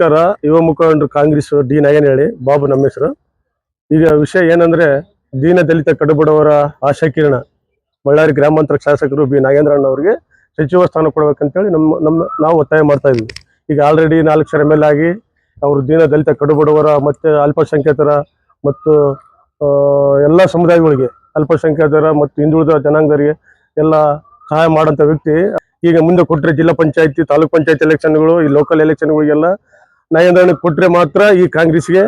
ನಮಸ್ಕಾರ. ಯುವ ಮುಖಂಡರು ಕಾಂಗ್ರೆಸ್ ಡಿ ನಾಗೇನಹಳ್ಳಿ ಬಾಬು ನಮ್ಮ ಹೆಸರು. ಈಗ ವಿಷಯ ಏನಂದ್ರೆ, ದೀನ ದಲಿತ ಕಡುಬಡವರ ಆಶಾಕಿರಣ ಬಳ್ಳಾರಿ ಗ್ರಾಮಾಂತರ ಶಾಸಕರು ಬಿ ನಾಗೇಂದ್ರಣ್ಣ ಅವರಿಗೆ ಸಚಿವ ಸ್ಥಾನ ಕೊಡಬೇಕಂತೇಳಿ ನಾವು ಒತ್ತಾಯ ಮಾಡ್ತಾ ಇದ್ವಿ. ಈಗ ಆಲ್ರೆಡಿ 4 ಸಲ MLA ಆಗಿ ಅವರು ದೀನ ದಲಿತ ಕಡುಬಡವರ ಮತ್ತು ಅಲ್ಪಸಂಖ್ಯಾತರ ಮತ್ತು ಎಲ್ಲ ಸಮುದಾಯಗಳಿಗೆ, ಅಲ್ಪಸಂಖ್ಯಾತರ ಮತ್ತು ಹಿಂದುಳಿದ ಜನಾಂಗರಿಗೆ ಎಲ್ಲ ಸಹಾಯ ಮಾಡೋಂಥ ವ್ಯಕ್ತಿ. ಈಗ ಮುಂದೆ ಕೊಟ್ಟರೆ ಜಿಲ್ಲಾ ಪಂಚಾಯತಿ, ತಾಲೂಕ್ ಪಂಚಾಯತ್ ಎಲೆಕ್ಷನ್ಗಳು, ಈ ಲೋಕಲ್ ಎಲೆಕ್ಷನ್ಗಳಿಗೆಲ್ಲ ನಾಗೇಂದ್ರಣ್ಣ ಕೊಟ್ಟರೆ ಮಾತ್ರ ಈ ಕಾಂಗ್ರೆಸ್ಗೆ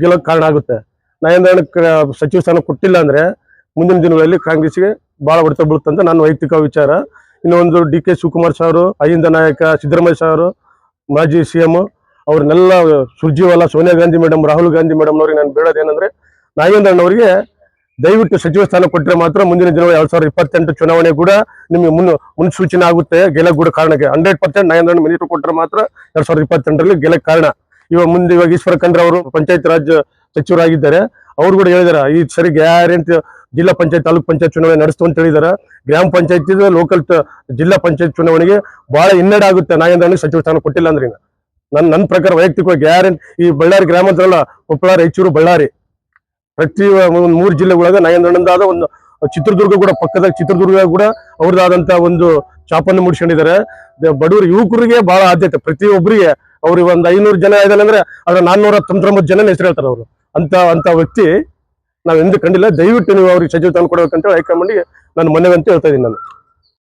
ಗೆಲ್ಲೋಕೆ ಕಾರಣ ಆಗುತ್ತೆ. ನಾಗೇಂದ್ರಣ್ಣ ಸಚಿವ ಸ್ಥಾನ ಕೊಟ್ಟಿಲ್ಲ ಅಂದರೆ ಮುಂದಿನ ದಿನಗಳಲ್ಲಿ ಕಾಂಗ್ರೆಸ್ಗೆ ಭಾಳ ಹೊಡೆತ ಬೀಳುತ್ತೆ ಅಂತ ನನ್ನ ವೈಯಕ್ತಿಕ ವಿಚಾರ. ಇನ್ನೊಂದು DK ಶಿವಕುಮಾರ್ ಸಾರು, ಅಹಿಂದ ನಾಯಕ ಸಿದ್ದರಾಮಯ್ಯ ಸಾರು, ಮಾಜಿ CM ಅವ್ರನ್ನೆಲ್ಲ, ಸುರ್ಜಿವಾಲಾ, ಸೋನಿಯಾ ಗಾಂಧಿ ಮೇಡಮ್, ರಾಹುಲ್ ಗಾಂಧಿ ಮೇಡಮ್ನವ್ರಿಗೆ ನಾನು ಬೇಡೋದೇನೆಂದರೆ, ನಾಗೇಂದ್ರಣ್ಣವರಿಗೆ ದಯವಿಟ್ಟು ಸಚಿವ ಸ್ಥಾನ ಕೊಟ್ಟರೆ ಮಾತ್ರ ಮುಂದಿನ ದಿನ 2028 ಚುನಾವಣೆ ಕೂಡ ನಿಮಗೆ ಮುನ್ಸೂಚನೆ ಆಗುತ್ತೆ ಗೆಲ್ಲಕ್ಕೆ ಕೂಡ ಕಾರಣಕ್ಕೆ. 100% ನಾಗೇಂದ್ರಣ್ಣ ಮಿನಿಟ್ ಕೊಟ್ಟರೆ ಮಾತ್ರ 2028ರಲ್ಲಿ ಗೆಲ್ಲಕ್ಕೆ ಕಾರಣ. ಇವಾಗ ಈಶ್ವರ ಖಂಡ್ರೆ ಅವರು ಪಂಚಾಯತ್ ರಾಜ್ ಸಚಿವರಾಗಿದ್ದಾರೆ. ಅವ್ರು ಕೂಡ ಹೇಳಿದಾರೆ, ಈ ಸರಿ ಗ್ಯಾರಂಟಿ ಜಿಲ್ಲಾ ಪಂಚಾಯತ್, ತಾಲೂಕ್ ಪಂಚಾಯತ್ ಚುನಾವಣೆ ನಡೆಸ್ತು ಅಂತ ಹೇಳಿದಾರೆ. ಗ್ರಾಮ ಪಂಚಾಯತ್ ಲೋಕಲ್ ಜಿಲ್ಲಾ ಪಂಚಾಯತ್ ಚುನಾವಣೆಗೆ ಬಹಳ ಹಿನ್ನಡೆ ಆಗುತ್ತೆ ನಾಗೇಂದ್ರಣ್ಣ ಸಚಿವ ಸ್ಥಾನ ಕೊಟ್ಟಿಲ್ಲ ಅಂದ್ರೆ. ನನ್ನ ಪ್ರಕಾರ ವೈಯಕ್ತಿಕವಾಗಿ ಗ್ಯಾರಂಟಿ ಈ ಬಳ್ಳಾರಿ ಗ್ರಾಮಾಂತರ ಅಲ್ಲ, ಕೊಪ್ಪಳ, ರಾಯಚೂರು, ಬಳ್ಳಾರಿ, ಪ್ರತಿ 3 ಜಿಲ್ಲೆಗಳಾಗ ನಾಗೇಂದ್ರಣ್ಣಂದಾದ ಒಂದು, ಚಿತ್ರದುರ್ಗ ಕೂಡ ಪಕ್ಕದಾಗ, ಚಿತ್ರದುರ್ಗ ಕೂಡ ಅವ್ರದ್ದಾದಂತ ಒಂದು ಚಾಪನ್ನು ಮುಡಿಸ್ಕೊಂಡಿದ್ದಾರೆ. ಬಡವರು ಯುವಕರಿಗೆ ಬಹಳ ಆದ್ಯತೆ, ಪ್ರತಿಯೊಬ್ಬರಿಗೆ. ಅವ್ರಿಗೆ ಒಂದು 500 ಜನ ಇದಾರೆ ಅಂದ್ರೆ ಅದ್ರ 499 ಜನ ಹೆಸರು ಹೇಳ್ತಾರೆ ಅವರು. ಅಂತ ವ್ಯಕ್ತಿ ನಾವು ಎಂದು ಕಂಡಿಲ್ಲ. ದಯವಿಟ್ಟು ನೀವು ಅವ್ರಿಗೆ ಸಚಿವ ಸ್ಥಾನ ಕೊಡಬೇಕಂತ ಹೈಕಮಾಂಡ್ಗೆ ನಾನು ಮನವಿ ಅಂತ ಹೇಳ್ತಾ ಇದ್ದೀನಿ ನಾನು.